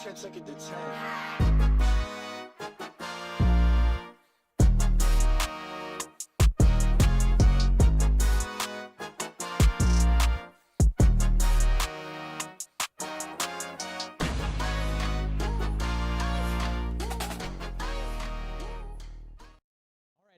10, take it to 10.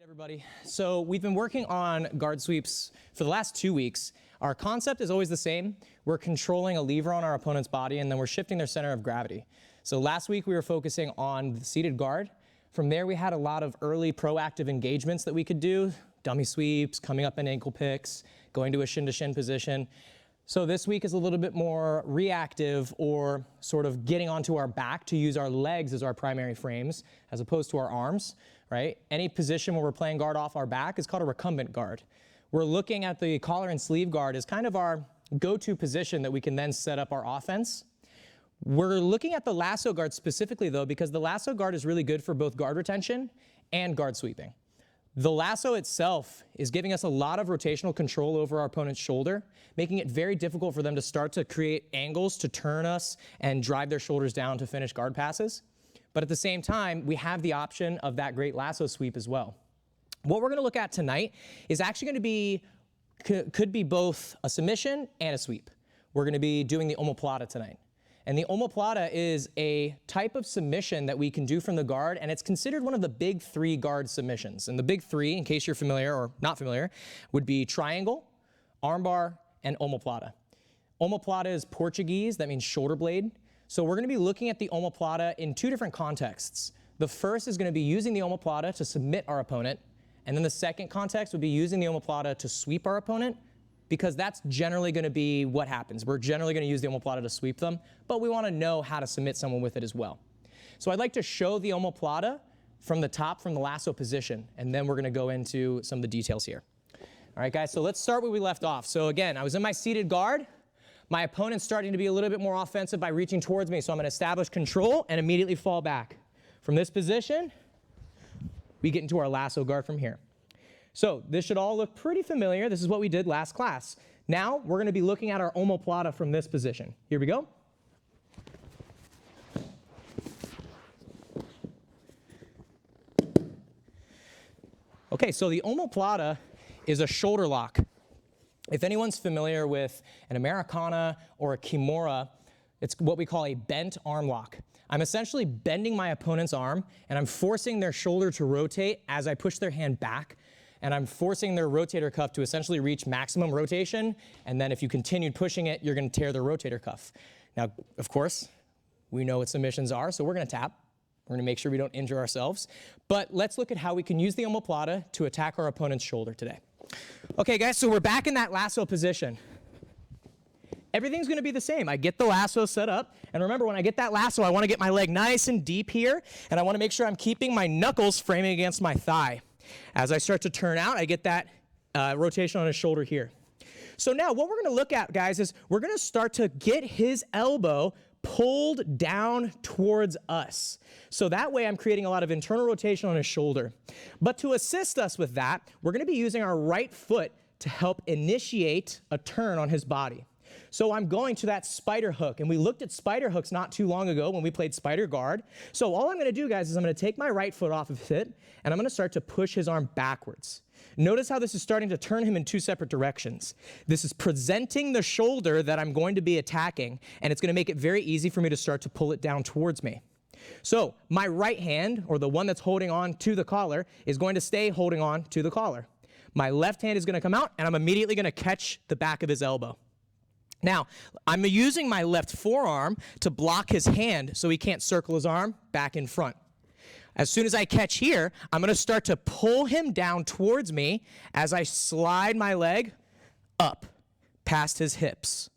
Everybody. So we've been working on guard sweeps for the last 2 weeks. Our concept is always the same. We're controlling a lever on our opponent's body and then we're shifting their center of gravity. So last week we were focusing on the seated guard. From there we had a lot of early proactive engagements that we could do, dummy sweeps, coming up in ankle picks, going to a shin-to-shin position. So this week is a little bit more reactive, or sort of getting onto our back to use our legs as our primary frames as opposed to our arms, right? Any position where we're playing guard off our back is called a recumbent guard. We're looking at the collar and sleeve guard as kind of our go-to position that we can then set up our offense. We're looking at the lasso guard specifically though, because the lasso guard is really good for both guard retention and guard sweeping. The lasso itself is giving us a lot of rotational control over our opponent's shoulder, making it very difficult for them to start to create angles to turn us and drive their shoulders down to finish guard passes. But at the same time, we have the option of that great lasso sweep as well. What we're gonna look at tonight is actually gonna be, could be both a submission and a sweep. We're gonna be doing the omoplata tonight. And the omoplata is a type of submission that we can do from the guard, and it's considered one of the big 3 guard submissions. And the big 3, in case you're familiar or not familiar, would be triangle, armbar, and omoplata. Omoplata is Portuguese, that means shoulder blade. So we're gonna be looking at the omoplata in 2 different contexts. The first is gonna be using the omoplata to submit our opponent, and then the second context would be using the omoplata to sweep our opponent, because that's generally going to be what happens. We're generally going to use the omoplata to sweep them, but we want to know how to submit someone with it as well. So I'd like to show the omoplata from the top, from the lasso position, and then we're going to go into some of the details here. All right, guys, so let's start where we left off. So again, I was in my seated guard. My opponent's starting to be a little bit more offensive by reaching towards me, so I'm going to establish control and immediately fall back. From this position, we get into our lasso guard from here. So this should all look pretty familiar. This is what we did last class. Now we're going to be looking at our omoplata from this position. Here we go. Okay, so the omoplata is a shoulder lock. If anyone's familiar with an Americana or a Kimura, it's what we call a bent arm lock. I'm essentially bending my opponent's arm and I'm forcing their shoulder to rotate as I push their hand back. And I'm forcing their rotator cuff to essentially reach maximum rotation, and then if you continued pushing it, you're gonna tear their rotator cuff. Now, of course, we know what submissions are, so we're gonna tap. We're gonna make sure we don't injure ourselves. But let's look at how we can use the omoplata to attack our opponent's shoulder today. Okay, guys, so we're back in that lasso position. Everything's gonna be the same. I get the lasso set up, and remember, when I get that lasso, I wanna get my leg nice and deep here, and I wanna make sure I'm keeping my knuckles framing against my thigh. As I start to turn out, I get that rotation on his shoulder here. So now what we're going to look at, guys, is we're going to start to get his elbow pulled down towards us. So that way I'm creating a lot of internal rotation on his shoulder. But to assist us with that, we're going to be using our right foot to help initiate a turn on his body. So I'm going to that spider hook, and we looked at spider hooks not too long ago when we played spider guard. So all I'm going to do, guys, is I'm going to take my right foot off of it, and I'm going to start to push his arm backwards. Notice how this is starting to turn him in 2 separate directions. This is presenting the shoulder that I'm going to be attacking, and it's going to make it very easy for me to start to pull it down towards me. So my right hand, or the one that's holding on to the collar, is going to stay holding on to the collar. My left hand is going to come out, and I'm immediately going to catch the back of his elbow. Now, I'm using my left forearm to block his hand so he can't circle his arm back in front. As soon as I catch here, I'm going to start to pull him down towards me as I slide my leg up past his hips.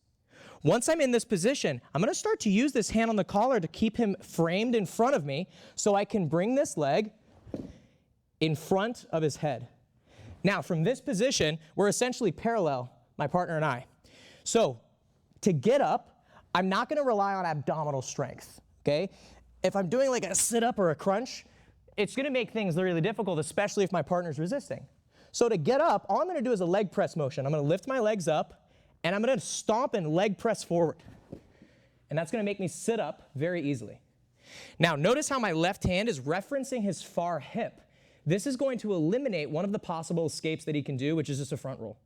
Once I'm in this position, I'm going to start to use this hand on the collar to keep him framed in front of me so I can bring this leg in front of his head. Now, from this position, we're essentially parallel, my partner and I. So, to get up, I'm not going to rely on abdominal strength, okay? If I'm doing like a sit-up or a crunch, it's going to make things really difficult, especially if my partner's resisting. So to get up, all I'm going to do is a leg press motion. I'm going to lift my legs up, and I'm going to stomp and leg press forward. and that's going to make me sit up very easily. Now, notice how my left hand is referencing his far hip. This is going to eliminate one of the possible escapes that he can do, which is just a front roll.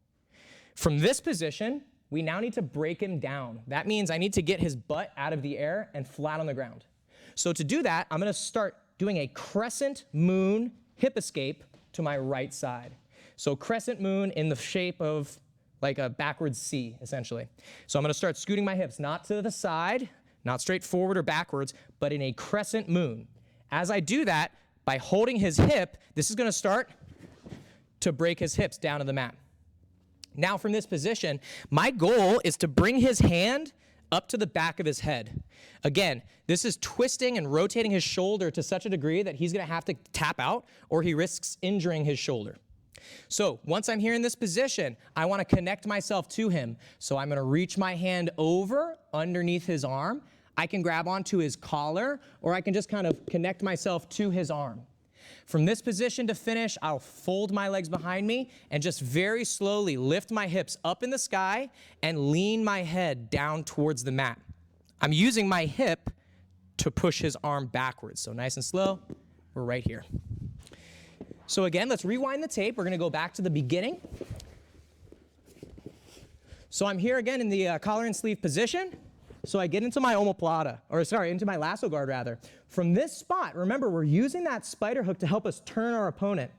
From this position, we now need to break him down. That means I need to get his butt out of the air and flat on the ground. So to do that, I'm going to start doing a crescent moon hip escape to my right side. So crescent moon in the shape of like a backwards C, essentially. So I'm going to start scooting my hips, not to the side, not straight forward or backwards, but in a crescent moon. As I do that, by holding his hip, this is going to start to break his hips down to the mat. Now from this position, my goal is to bring his hand up to the back of his head. Again, this is twisting and rotating his shoulder to such a degree that he's going to have to tap out or he risks injuring his shoulder. So once I'm here in this position, I want to connect myself to him. So I'm going to reach my hand over underneath his arm. I can grab onto his collar, or I can just kind of connect myself to his arm. From this position to finish, I'll fold my legs behind me and just very slowly lift my hips up in the sky and lean my head down towards the mat. I'm using my hip to push his arm backwards. So nice and slow, we're right here. So again, let's rewind the tape. We're going to go back to the beginning. So I'm here again in the collar and sleeve position. So I get into my omoplata, into my lasso guard rather. From this spot, remember, we're using that spider hook to help us turn our opponent,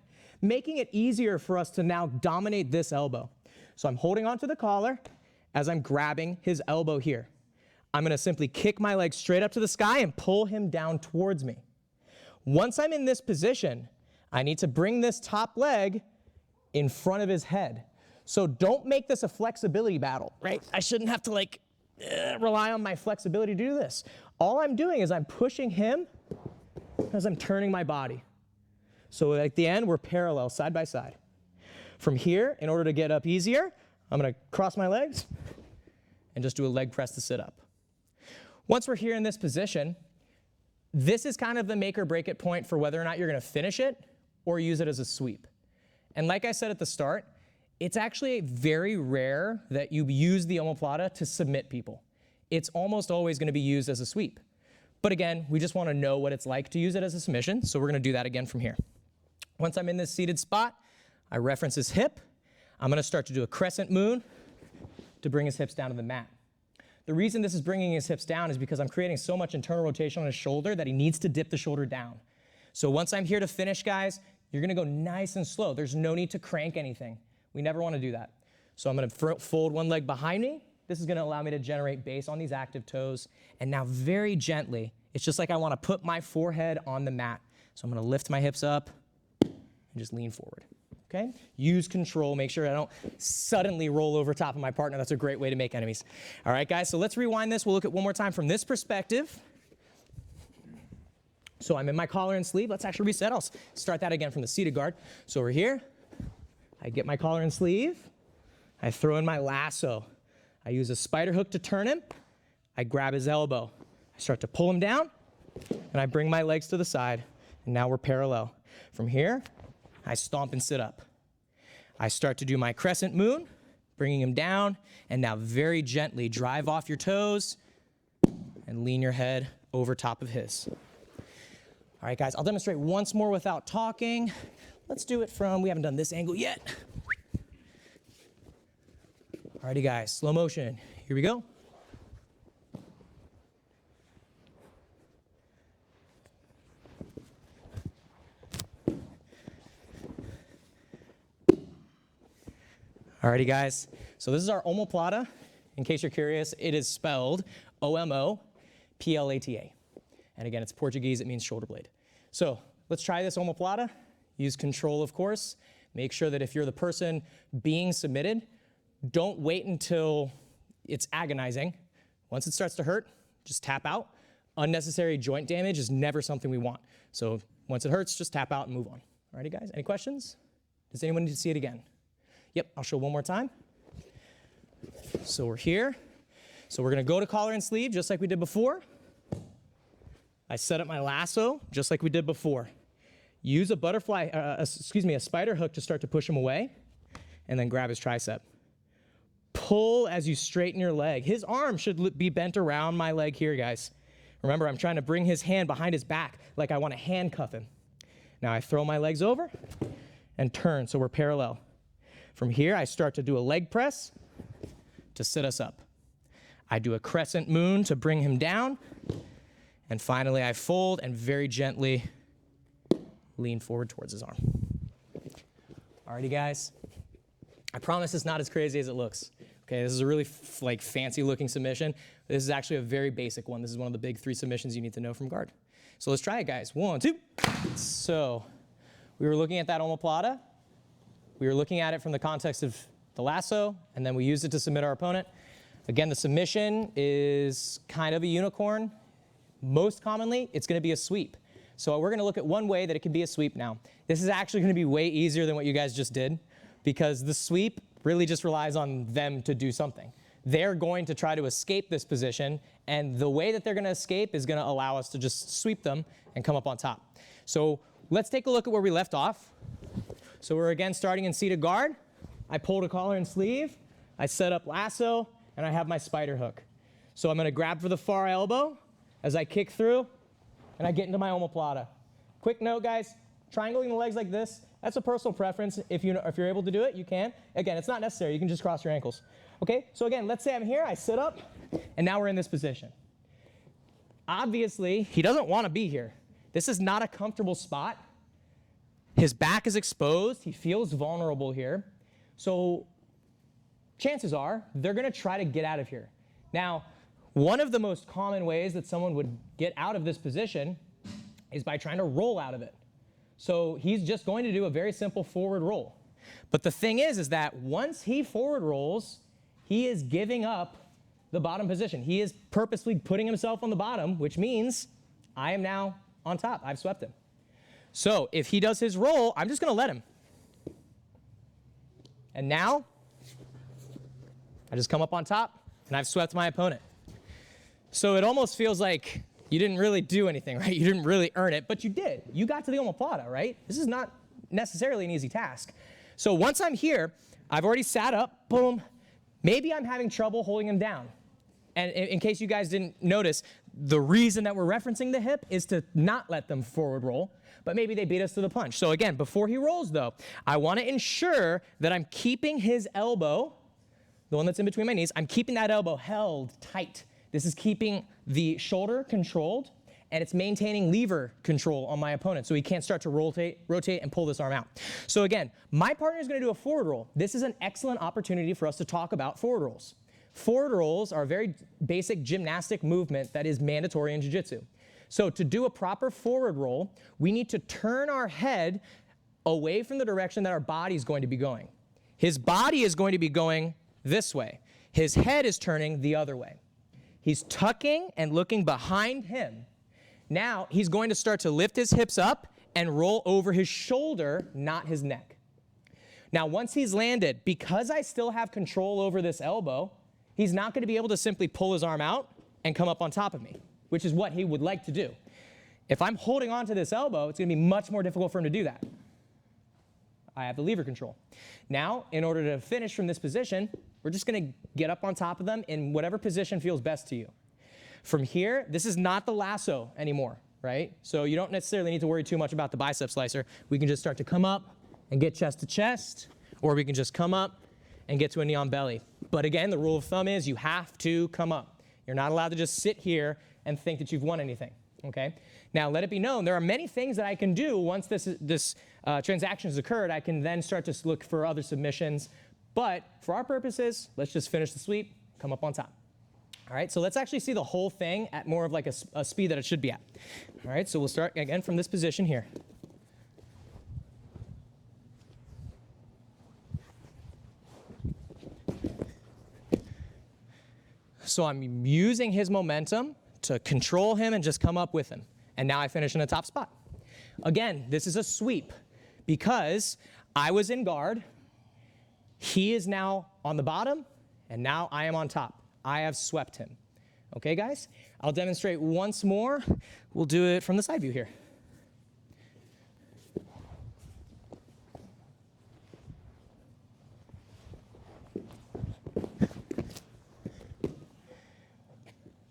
making it easier for us to now dominate this elbow. So I'm holding onto the collar as I'm grabbing his elbow here. I'm going to simply kick my leg straight up to the sky and pull him down towards me. Once I'm in this position, I need to bring this top leg in front of his head. So don't make this a flexibility battle, right? I shouldn't have to rely on my flexibility to do this. All I'm doing is I'm pushing him as I'm turning my body. So at the end, we're parallel, side by side. From here, in order to get up easier, I'm going to cross my legs and just do a leg press to sit up. Once we're here in this position, this is kind of the make or break it point for whether or not you're going to finish it or use it as a sweep. And like I said at the start, it's actually very rare that you use the omoplata to submit people. It's almost always going to be used as a sweep. But again, we just want to know what it's like to use it as a submission, so we're going to do that again from here. Once I'm in this seated spot, I reference his hip. I'm going to start to do a crescent moon to bring his hips down to the mat. The reason this is bringing his hips down is because I'm creating so much internal rotation on his shoulder that he needs to dip the shoulder down. So once I'm here to finish, guys, you're going to go nice and slow. There's no need to crank anything. We never want to do that. So I'm going to fold one leg behind me. This is going to allow me to generate base on these active toes. And now very gently, it's just like I want to put my forehead on the mat. So I'm going to lift my hips up and just lean forward. Okay? Use control. Make sure I don't suddenly roll over top of my partner. That's a great way to make enemies. All right, guys, so let's rewind this. We'll look at one more time from this perspective. So I'm in my collar and sleeve. Let's actually reset. I'll start that again from the seated guard. So we're here. I get my collar and sleeve. I throw in my lasso. I use a spider hook to turn him. I grab his elbow. I start to pull him down, and I bring my legs to the side, and now we're parallel. From here, I stomp and sit up. I start to do my crescent moon, bringing him down, and now very gently drive off your toes and lean your head over top of his. All right, guys, I'll demonstrate once more without talking. Let's do it from, we haven't done this angle yet. Alrighty, guys, slow motion. Here we go. Alrighty, guys, so this is our omoplata. In case you're curious, it is spelled O-M-O-P-L-A-T-A. And again, it's Portuguese, it means shoulder blade. So let's try this omoplata. Use control, of course. Make sure that if you're the person being submitted, don't wait until it's agonizing. Once it starts to hurt, just tap out. Unnecessary joint damage is never something we want. So once it hurts, just tap out and move on. Alrighty, guys, any questions? Does anyone need to see it again? Yep, I'll show one more time. So we're here. So we're gonna go to collar and sleeve just like we did before. I set up my lasso just like we did before. Use a a spider hook to start to push him away, and then grab his tricep. pull as you straighten your leg. His arm should be bent around my leg here, guys. Remember, I'm trying to bring his hand behind his back like I want to handcuff him. Now I throw my legs over and turn so we're parallel. From here, I start to do a leg press to sit us up. I do a crescent moon to bring him down. And finally, I fold and very gently lean forward towards his arm. Alrighty, guys. I promise it's not as crazy as it looks. Okay, this is a really fancy looking submission. This is actually a very basic one. This is one of the big 3 submissions you need to know from guard. So let's try it, guys. 1, 2. So we were looking at that omoplata. We were looking at it from the context of the lasso, and then we used it to submit our opponent. Again, the submission is kind of a unicorn. Most commonly, it's going to be a sweep. So we're going to look at one way that it can be a sweep now. This is actually going to be way easier than what you guys just did, because the sweep really just relies on them to do something. They're going to try to escape this position, and the way that they're going to escape is going to allow us to just sweep them and come up on top. So let's take a look at where we left off. So we're again starting in seated guard. I pulled a collar and sleeve. I set up lasso, and I have my spider hook. So I'm going to grab for the far elbow as I kick through, and I get into my omoplata. Quick note, guys, triangling the legs like this, that's a personal preference. If you're able to do it, you can. Again, it's not necessary. You can just cross your ankles. Okay, so again, let's say I'm here, I sit up, and now we're in this position. Obviously, he doesn't want to be here. This is not a comfortable spot. His back is exposed. He feels vulnerable here. So chances are they're going to try to get out of here. Now, one of the most common ways that someone would get out of this position is by trying to roll out of it. So he's just going to do a very simple forward roll. But the thing is that once he forward rolls, he is giving up the bottom position. He is purposely putting himself on the bottom, which means I am now on top. I've swept him. So if he does his roll, I'm just going to let him. And now I just come up on top, and I've swept my opponent. So it almost feels like you didn't really do anything, right? You didn't really earn it, but you did. You got to the omoplata, right? This is not necessarily an easy task. So once I'm here, I've already sat up, boom. Maybe I'm having trouble holding him down. And in case you guys didn't notice, the reason that we're referencing the hip is to not let them forward roll, but maybe they beat us to the punch. So again, before he rolls though, I want to ensure that I'm keeping his elbow, the one that's in between my knees, I'm keeping that elbow held tight. This is keeping the shoulder controlled, and it's maintaining lever control on my opponent so he can't start to rotate and pull this arm out. So again, my partner is going to do a forward roll. This is an excellent opportunity for us to talk about forward rolls. Forward rolls are a very basic gymnastic movement that is mandatory in jiu-jitsu. So to do a proper forward roll, we need to turn our head away from the direction that our body is going to be going. His body is going to be going this way. His head is turning the other way. He's tucking and looking behind him. Now he's going to start to lift his hips up and roll over his shoulder, not his neck. Now once he's landed, because I still have control over this elbow, he's not going to be able to simply pull his arm out and come up on top of me, which is what he would like to do. If I'm holding on to this elbow, it's going to be much more difficult for him to do that. I have the lever control. Now, in order to finish from this position, we're just going to get up on top of them in whatever position feels best to you. From here, this is not the lasso anymore, right? So you don't necessarily need to worry too much about the bicep slicer. We can just start to come up and get chest to chest, or we can just come up and get to a knee on belly. But again, the rule of thumb is you have to come up. You're not allowed to just sit here and think that you've won anything, okay? Now, let it be known, there are many things that I can do once this transaction has occurred. I can then start to look for other submissions. But for our purposes, let's just finish the sweep, come up on top. All right, so let's actually see the whole thing at more of like a speed that it should be at. All right, so we'll start again from this position here. So I'm using his momentum to control him and just come up with him. And now I finish in a top spot. Again, this is a sweep because I was in guard. He is now on the bottom, and now I am on top. I have swept him. Okay, guys? I'll demonstrate once more. We'll do it from the side view here.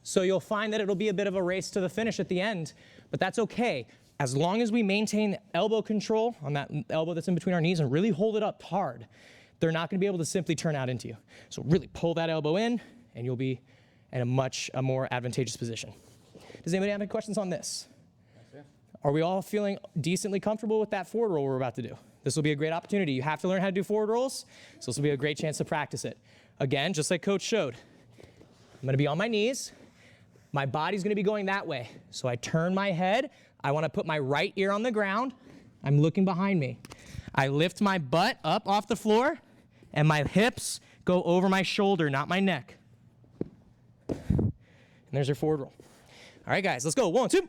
So you'll find that it'll be a bit of a race to the finish at the end, but that's okay. As long as we maintain elbow control on that elbow that's in between our knees and really hold it up hard, they're not gonna be able to simply turn out into you. So really pull that elbow in and you'll be in a more advantageous position. Does anybody have any questions on this? Are we all feeling decently comfortable with that forward roll we're about to do? This will be a great opportunity. You have to learn how to do forward rolls, so this will be a great chance to practice it. Again, just like Coach showed, I'm gonna be on my knees. My body's gonna be going that way. So I turn my head. I wanna put my right ear on the ground. I'm looking behind me. I lift my butt up off the floor, and my hips go over my shoulder, not my neck. And there's your forward roll. All right, guys, let's go. 1, 2.